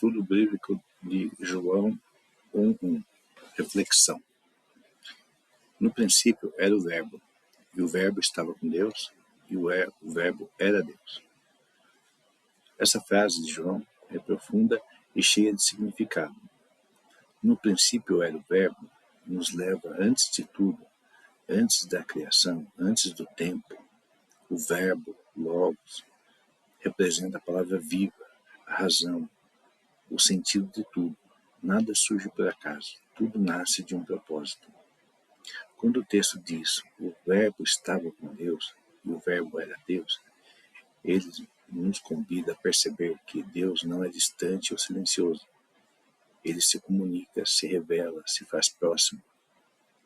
Estudo bíblico de João 1:1. Reflexão. No princípio era o Verbo, e o Verbo estava com Deus, e o Verbo era Deus. Essa frase de João é profunda e cheia de significado. No princípio era o Verbo, nos leva antes de tudo, antes da criação, antes do tempo. O Verbo, Logos, representa a palavra viva, a razão, o sentido de tudo. Nada surge por acaso, tudo nasce de um propósito. Quando o texto diz o Verbo estava com Deus e o Verbo era Deus, ele nos convida a perceber que Deus não é distante ou silencioso. Ele se comunica, se revela, se faz próximo.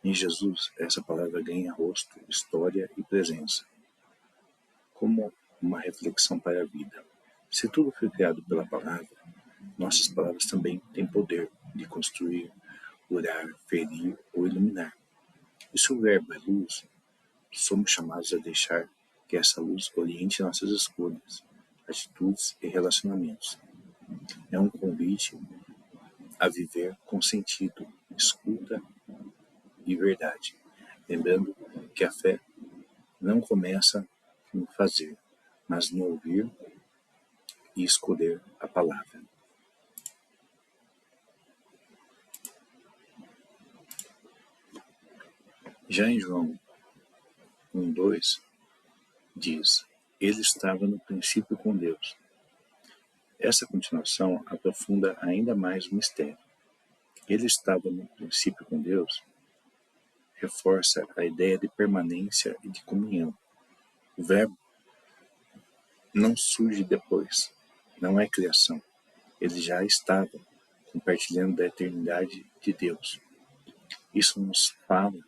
Em Jesus, essa palavra ganha rosto, história e presença. Como uma reflexão para a vida. Se tudo foi criado pela palavra, nossas palavras também têm poder de construir, curar, ferir ou iluminar. E se o Verbo é luz, somos chamados a deixar que essa luz oriente nossas escolhas, atitudes e relacionamentos. É um convite a viver com sentido, escuta e verdade. Lembrando que a fé não começa no fazer, mas no ouvir e escolher a palavra. Já em João 1:2 diz, ele estava no princípio com Deus. Essa continuação aprofunda ainda mais o mistério. Ele estava no princípio com Deus, reforça a ideia de permanência e de comunhão. O Verbo não surge depois, não é criação. Ele já estava compartilhando da eternidade de Deus. Isso nos fala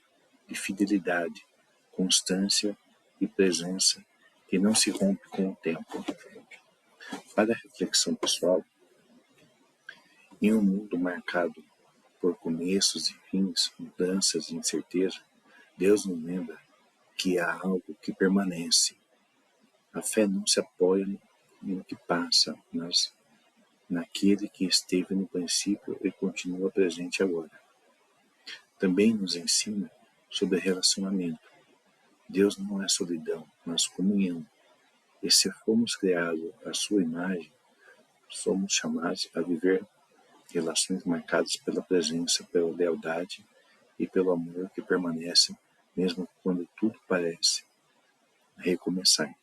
de fidelidade, constância e presença que não se rompe com o tempo. Para a reflexão pessoal, em um mundo marcado por começos e fins, mudanças e incerteza, Deus nos lembra que há algo que permanece. A fé não se apoia no que passa, mas naquele que esteve no princípio e continua presente agora. Também nos ensina sobre relacionamento. Deus não é solidão, mas comunhão. E se fomos criados à sua imagem, somos chamados a viver relações marcadas pela presença, pela lealdade e pelo amor que permanece, mesmo quando tudo parece recomeçar.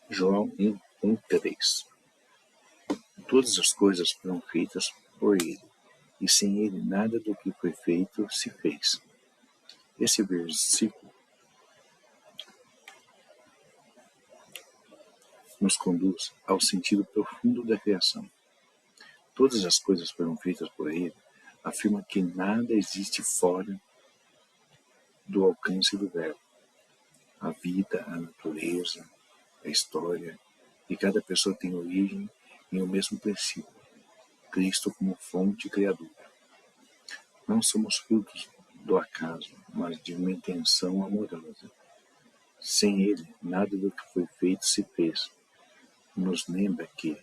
João 1:3. Todas as coisas foram feitas por ele, e sem ele nada do que foi feito se fez. Esse versículo nos conduz ao sentido profundo da criação. Todas as coisas foram feitas por ele, afirma que nada existe fora do alcance do Verbo. A vida, a natureza, a história, e cada pessoa tem origem em o mesmo princípio, Cristo como fonte criadora. Não somos frutos do acaso, mas de uma intenção amorosa. Sem ele, nada do que foi feito se fez. Nos lembra que,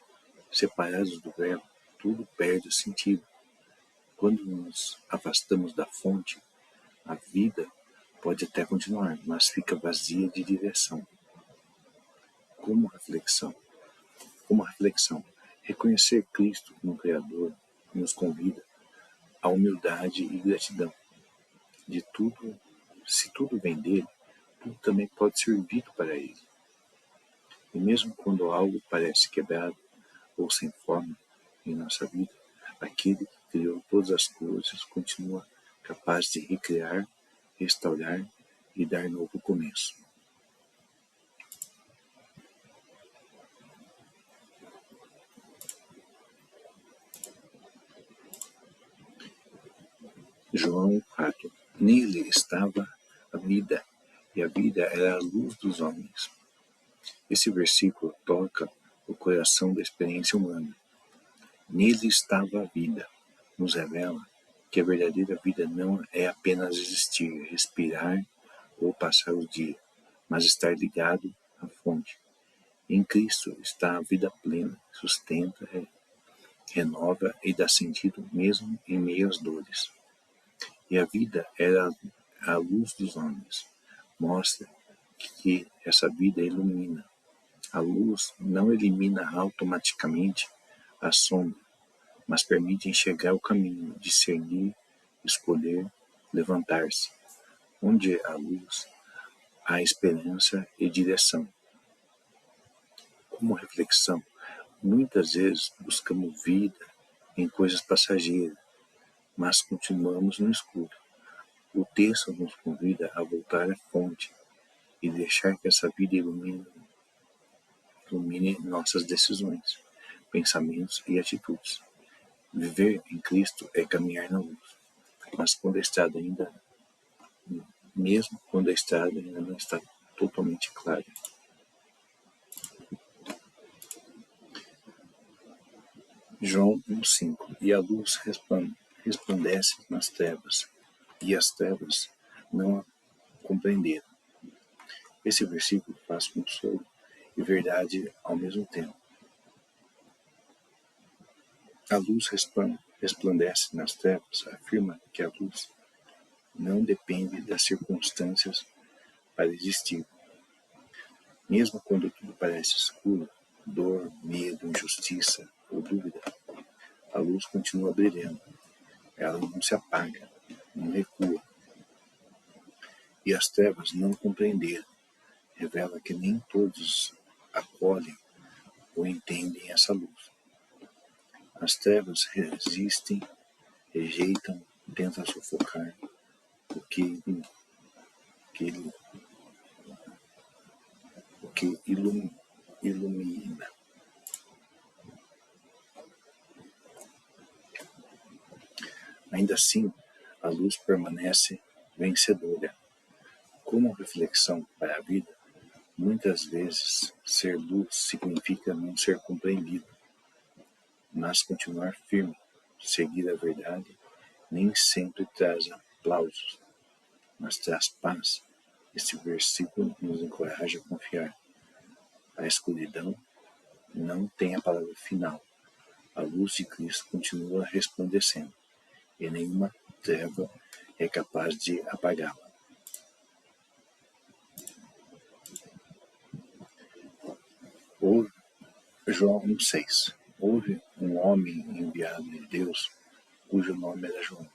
separados do Verbo, tudo perde o sentido. Quando nos afastamos da fonte, a vida pode até continuar, mas fica vazia de direção. Como reflexão, reconhecer Cristo como Criador nos convida à humildade e gratidão. De tudo, se tudo vem dele, tudo também pode ser vindo para ele. E mesmo quando algo parece quebrado ou sem forma em nossa vida, aquele que criou todas as coisas continua capaz de recriar, restaurar e dar novo começo. João 4. Nele estava a vida, e a vida era a luz dos homens. Esse versículo toca o coração da experiência humana. Nele estava a vida. Nos revela que a verdadeira vida não é apenas existir, respirar ou passar o dia, mas estar ligado à fonte. Em Cristo está a vida plena, sustenta, renova e dá sentido mesmo em meio às dores. E a vida era a luz dos homens. Mostra que essa vida ilumina. A luz não elimina automaticamente a sombra, mas permite enxergar o caminho, discernir, escolher, levantar-se. Onde há luz, há esperança e direção. Como reflexão, muitas vezes buscamos vida em coisas passageiras, mas continuamos no escuro. O texto nos convida a voltar à fonte e deixar que essa vida ilumine nossas decisões, pensamentos e atitudes. Viver em Cristo é caminhar na luz, mas mesmo quando a estrada ainda não está totalmente clara. João 1,5. E a luz resplandece nas trevas, e as trevas não a compreenderam. Esse versículo faz consolo e verdade ao mesmo tempo. A luz resplandece nas trevas, afirma que a luz não depende das circunstâncias para existir. Mesmo quando tudo parece escuro, dor, medo, injustiça ou dúvida, a luz continua brilhando. Ela não se apaga, não recua. E as trevas não compreenderam. Revela que nem todos acolhem ou entendem essa luz. As trevas resistem, rejeitam, tentam sufocar o que ilumina. Ainda assim, a luz permanece vencedora. Como reflexão para a vida, muitas vezes ser luz significa não ser compreendido, mas continuar firme, seguir a verdade, nem sempre traz aplausos, mas traz paz. Este versículo nos encoraja a confiar. A escuridão não tem a palavra final. A luz de Cristo continua resplandecendo, e nenhuma treva é capaz de apagá-la. João 1,6. Houve um homem enviado de Deus, cujo nome era João.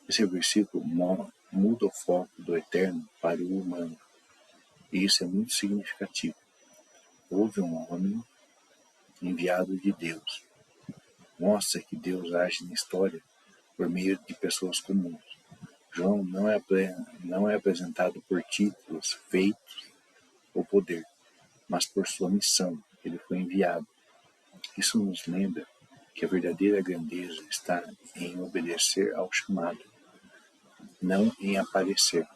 Esse versículo muda o foco do eterno para o humano, e isso é muito significativo. Houve um homem enviado de Deus. Mostra que Deus age na história por meio de pessoas comuns. João não é apresentado por títulos, feitos ou poder, mas por sua missão. Ele foi enviado. Isso nos lembra que a verdadeira grandeza está em obedecer ao chamado, não em aparecer.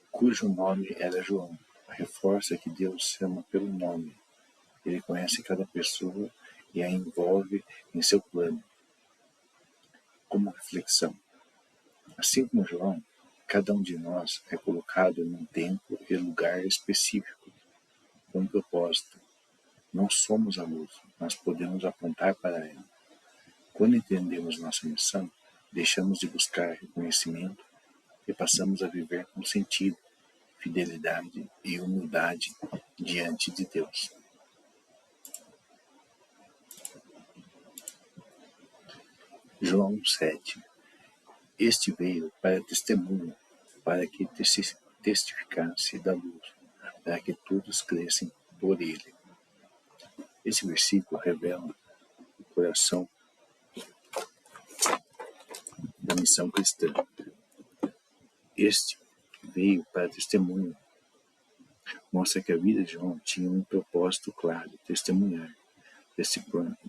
Cujo nome era João. Reforça que Deus chama pelo nome. Ele conhece cada pessoa e a envolve em seu plano. Como reflexão, assim como João, cada um de nós é colocado num tempo e lugar específico, com um propósito. Não somos a luz, mas podemos apontar para ela. Quando entendemos nossa missão, deixamos de buscar reconhecimento e passamos a viver com sentido, fidelidade e humildade diante de Deus. João 7. Este veio para testemunho, para que testificasse da luz, para que todos crescem por ele. Esse versículo revela o coração da missão cristã. Este veio para testemunho. Mostra que a vida de João tinha um propósito claro, testemunhar.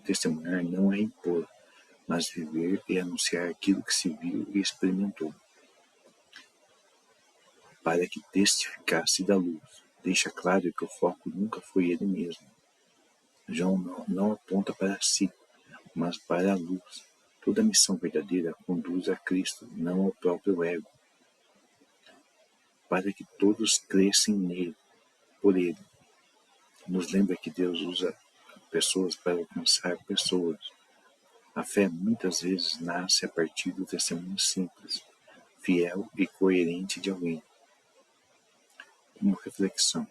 Testemunhar não é impor, mas viver e anunciar aquilo que se viu e experimentou. Para que testificasse da luz. Deixa claro que o foco nunca foi ele mesmo. João não aponta para si, mas para a luz. Toda missão verdadeira conduz a Cristo, não ao próprio ego. Para que todos crescem nele, por ele. nos lembra que Deus usa pessoas para alcançar pessoas. A fé muitas vezes nasce a partir do testemunho simples, fiel e coerente de alguém. Como reflexão,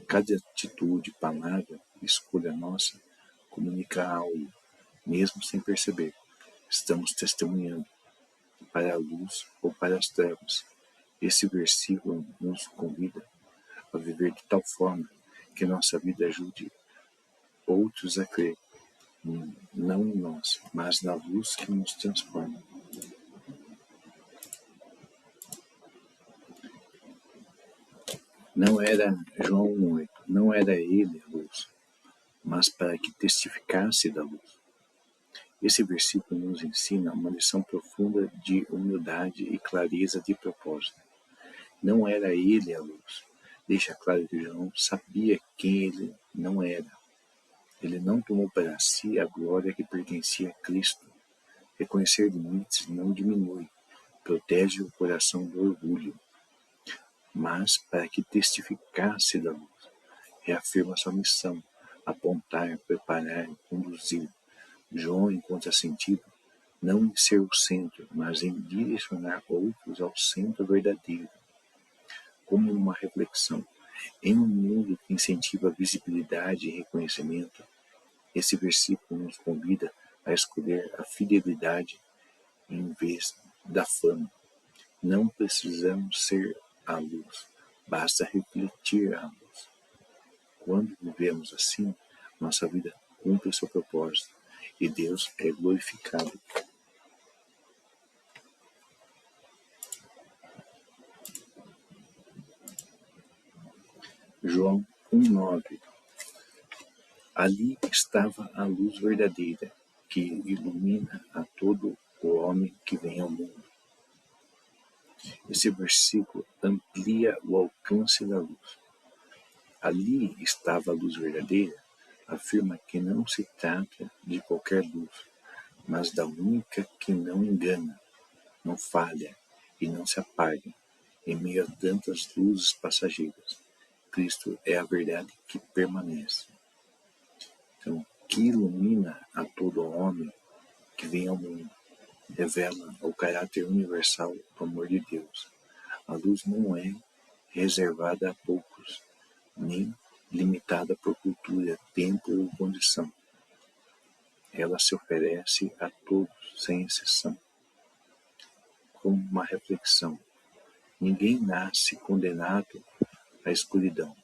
cada atitude, palavra, escolha nossa comunica algo, mesmo sem perceber. Estamos testemunhando para a luz ou para as trevas. Esse versículo nos convida a viver de tal forma que nossa vida ajude outros a crer, não em nós, mas na luz que nos transforma. Não era João 1,8, não era ele a luz, mas para que testificasse da luz. Esse versículo nos ensina uma lição profunda de humildade e clareza de propósito. Não era ele a luz. Deixa claro que João sabia quem ele não era. Ele não tomou para si a glória que pertencia a Cristo. Reconhecer limites não diminui, protege o coração do orgulho, mas para que testificasse da luz. Reafirma sua missão, apontar, preparar, conduzir. João encontra sentido não em ser o centro, mas em direcionar outros ao centro verdadeiro. Como uma reflexão, em um mundo que incentiva visibilidade e reconhecimento, esse versículo nos convida a escolher a fidelidade em vez da fama. Não precisamos ser a luz, basta refletir a luz. Quando vivemos assim, nossa vida cumpre o seu propósito e Deus é glorificado. João 1,9. Ali estava a luz verdadeira, que ilumina a todo o homem que vem ao mundo. Esse versículo amplia o alcance da luz. Ali estava a luz verdadeira, afirma que não se trata de qualquer luz, mas da única que não engana, não falha e não se apaga em meio a tantas luzes passageiras. Cristo é a verdade que permanece. Então, que ilumina a todo homem que vem ao mundo, revela o caráter universal do amor de Deus. A luz não é reservada a poucos, nem limitada por cultura, tempo ou condição. Ela se oferece a todos, sem exceção. Como uma reflexão, ninguém nasce condenado à escuridão.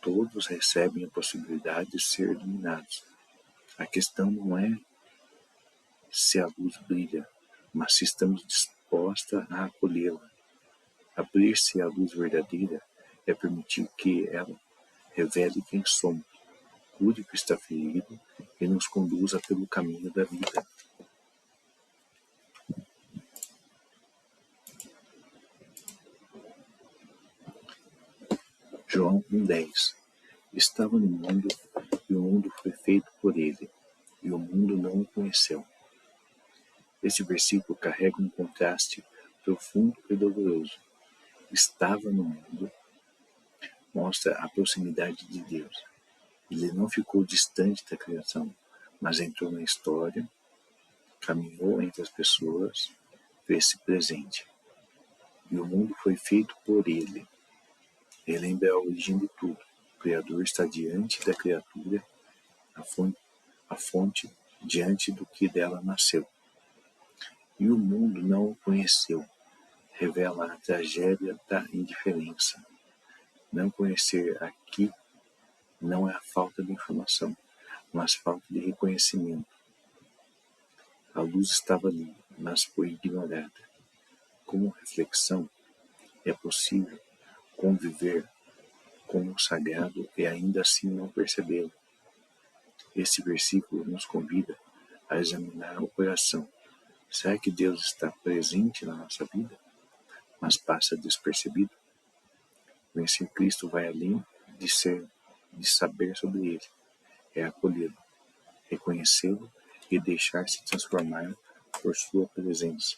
Todos recebem a possibilidade de ser iluminados. A questão não é se a luz brilha, mas se estamos dispostos a acolhê-la. Abrir-se à luz verdadeira é permitir que ela revele quem somos, cure o que está ferido e nos conduza pelo caminho da vida. João 1,10. Estava no mundo e o mundo foi feito por ele, e o mundo não o conheceu. Esse versículo carrega um contraste profundo e doloroso. Estava no mundo mostra a proximidade de Deus. Ele não ficou distante da criação, mas entrou na história, caminhou entre as pessoas, fez-se presente. E o mundo foi feito por ele. Relembra a origem de tudo. O Criador está diante da criatura, a fonte diante do que dela nasceu. E o mundo não o conheceu. Revela a tragédia da indiferença. Não conhecer aqui não é a falta de informação, mas falta de reconhecimento. A luz estava ali, mas foi ignorada. Como reflexão, é possível conviver com o sagrado e ainda assim não percebê-lo. Esse versículo nos convida a examinar o coração. Será que Deus está presente na nossa vida, mas passa despercebido? Vencer Cristo vai além de saber sobre Ele. É acolhê-lo, reconhecê-lo e deixar-se transformar por sua presença.